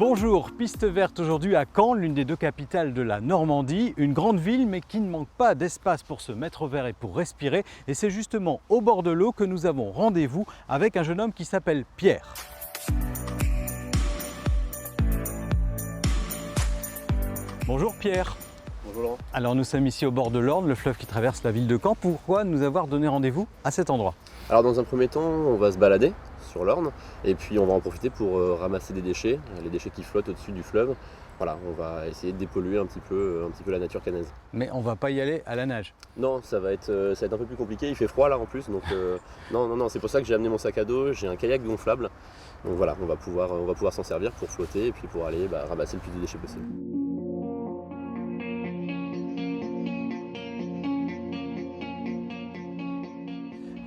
Bonjour, piste verte aujourd'hui à Caen, l'une des deux capitales de la Normandie, une grande ville mais qui ne manque pas d'espace pour se mettre au vert et pour respirer. Et c'est justement au bord de l'eau que nous avons rendez-vous avec un jeune homme qui s'appelle Pierre. Bonjour Pierre. Bonjour Laurent. Alors nous sommes ici au bord de l'Orne, le fleuve qui traverse la ville de Caen. Pourquoi nous avoir donné rendez-vous à cet endroit? Alors dans un premier temps, on va se balader sur l'Orne et puis on va en profiter pour ramasser des déchets, les déchets qui flottent au-dessus du fleuve. Voilà, on va essayer de dépolluer un petit peu la nature cannaise. Mais on va pas y aller à la nage. Non, ça va être un peu plus compliqué, il fait froid là en plus, donc non, c'est pour ça que j'ai amené mon sac à dos, j'ai un kayak gonflable. Donc voilà, on va pouvoir s'en servir pour flotter et puis pour aller ramasser le plus de déchets possible.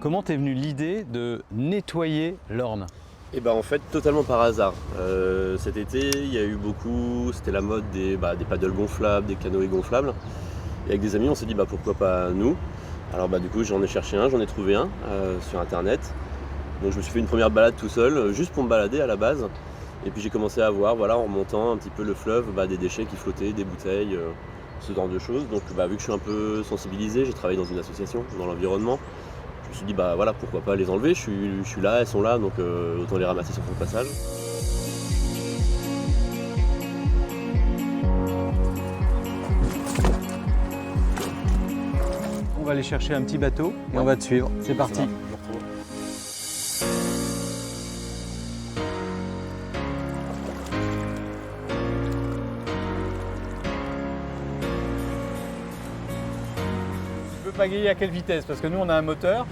Comment t'es venue l'idée de nettoyer l'Orne? Et en fait totalement par hasard. Cet été il y a eu c'était la mode des paddles gonflables, des canoës gonflables. Et avec des amis on s'est dit pourquoi pas nous. Alors du coup j'en ai cherché un, j'en ai trouvé un sur internet. Donc je me suis fait une première balade tout seul, juste pour me balader à la base. Et puis j'ai commencé à voir en remontant un petit peu le fleuve, des déchets qui flottaient, des bouteilles, ce genre de choses. Donc vu que je suis un peu sensibilisé, j'ai travaillé dans une association dans l'environnement. Je me suis dit pourquoi pas les enlever, je suis là, elles sont là, donc autant les ramasser sur son passage. On va aller chercher un petit bateau et on va te suivre. C'est parti. Tu peux pagayer à quelle vitesse? Parce que nous on a un moteur.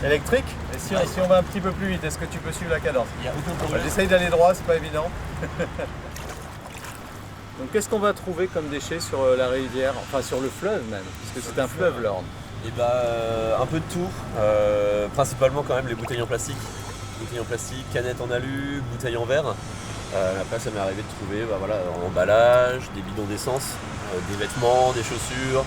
Électrique. Et si on va un petit peu plus vite, est-ce que tu peux suivre la cadence? Il n'y a aucun problème. J'essaye d'aller droit, c'est pas évident. Donc qu'est-ce qu'on va trouver comme déchets sur la rivière, enfin sur le fleuve même, puisque c'est un fleuve l'Orne? Un peu de tout, principalement quand même les bouteilles en plastique. Bouteilles en plastique, canettes en alu, bouteilles en verre. Après ça m'est arrivé de trouver en emballage, des bidons d'essence, des vêtements, des chaussures.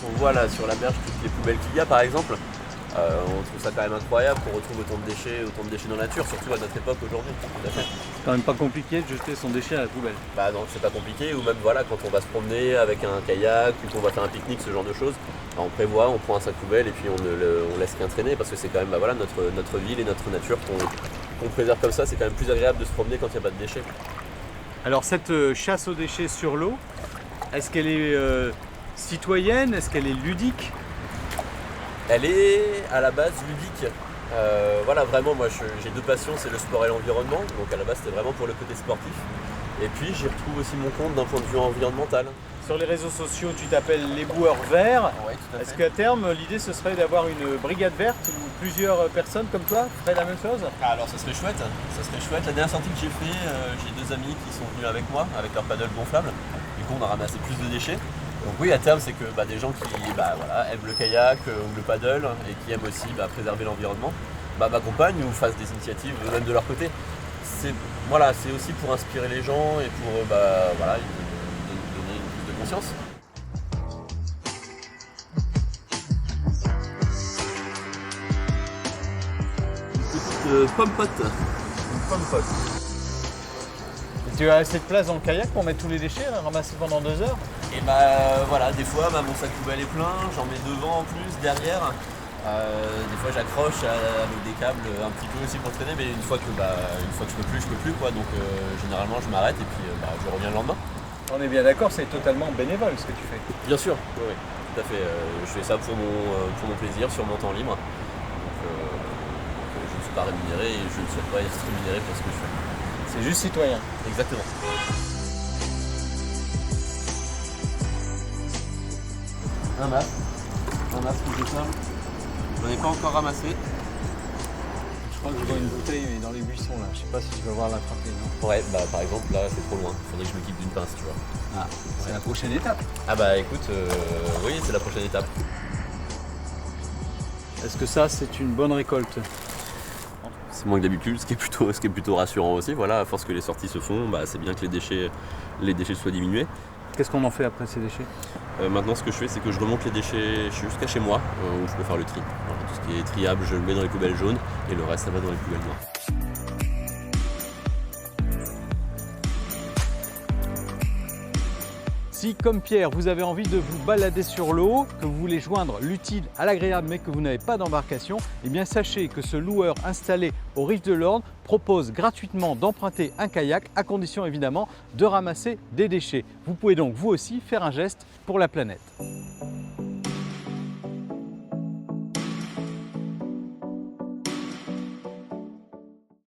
On voit là sur la berge toutes les poubelles qu'il y a par exemple. On trouve ça quand même incroyable qu'on retrouve autant de déchets dans la nature, surtout à notre époque aujourd'hui. C'est quand même pas compliqué de jeter son déchet à la poubelle. Non, c'est pas compliqué, ou même quand on va se promener avec un kayak ou qu'on va faire un pique-nique, ce genre de choses, on prévoit, on prend un sac poubelle et puis on laisse rien traîner parce que c'est quand même notre ville et notre nature qu'on préserve comme ça. C'est quand même plus agréable de se promener quand il n'y a pas de déchets. Alors cette chasse aux déchets sur l'eau, est-ce qu'elle est citoyenne? Est-ce qu'elle est ludique? Elle est à la base ludique. Vraiment, moi j'ai deux passions, c'est le sport et l'environnement. Donc à la base c'était vraiment pour le côté sportif. Et puis j'y retrouve aussi mon compte d'un point de vue environnemental. Sur les réseaux sociaux, tu t'appelles les boueurs verts. Ouais, tout à Est-ce fait. qu'à terme, l'idée ce serait d'avoir une brigade verte où plusieurs personnes comme toi feraient la même chose? Alors ça serait chouette. La dernière sortie que j'ai fait, j'ai deux amis qui sont venus avec moi, avec leur paddle gonflable. Du coup on a ramassé plus de déchets. Donc oui, à terme, c'est que des gens qui aiment le kayak ou le paddle et qui aiment aussi préserver l'environnement, m'accompagnent ou fassent des initiatives même de leur côté. C'est aussi pour inspirer les gens et pour donner une prise de conscience. Une petite pomme pote. Une pomme pote. Tu as assez de place dans le kayak pour mettre tous les déchets, ramasser pendant 2 heures? Et des fois mon sac poubelle est plein, j'en mets devant en plus, derrière. Des fois j'accroche avec des câbles un petit peu aussi pour traîner, mais une fois que je peux plus quoi. Donc généralement je m'arrête et puis je reviens le lendemain. On est bien d'accord, c'est totalement bénévole ce que tu fais. Bien sûr, oui, tout à fait. Je fais ça pour mon plaisir, sur mon temps libre. Donc je ne suis pas rémunéré et je ne souhaite pas être rémunéré pour ce que je fais. C'est juste citoyen. Exactement. Un masque tout simple. J'en ai pas encore ramassé. Je crois que je vois une bouteille mais dans les buissons là. Je sais pas si tu vas voir l'attraper, non? Ouais, par exemple là c'est trop loin. Faudrait que je m'équipe d'une pince, tu vois. Ah, c'est la prochaine étape. Écoute, oui c'est la prochaine étape. Est-ce que ça c'est une bonne récolte? C'est moins que d'habitude, ce qui est plutôt rassurant aussi. Voilà, à force que les sorties se font, c'est bien que les déchets soient diminués. Qu'est-ce qu'on en fait après ces déchets? Maintenant, ce que je fais, c'est que je remonte les déchets jusqu'à chez moi, où je peux faire le tri. Voilà, tout ce qui est triable, je le mets dans les poubelles jaunes et le reste, ça va dans les poubelles noires. Si, comme Pierre, vous avez envie de vous balader sur l'eau, que vous voulez joindre l'utile à l'agréable mais que vous n'avez pas d'embarcation, eh bien sachez que ce loueur installé au Riff de l'Orne propose gratuitement d'emprunter un kayak, à condition évidemment de ramasser des déchets. Vous pouvez donc vous aussi faire un geste pour la planète.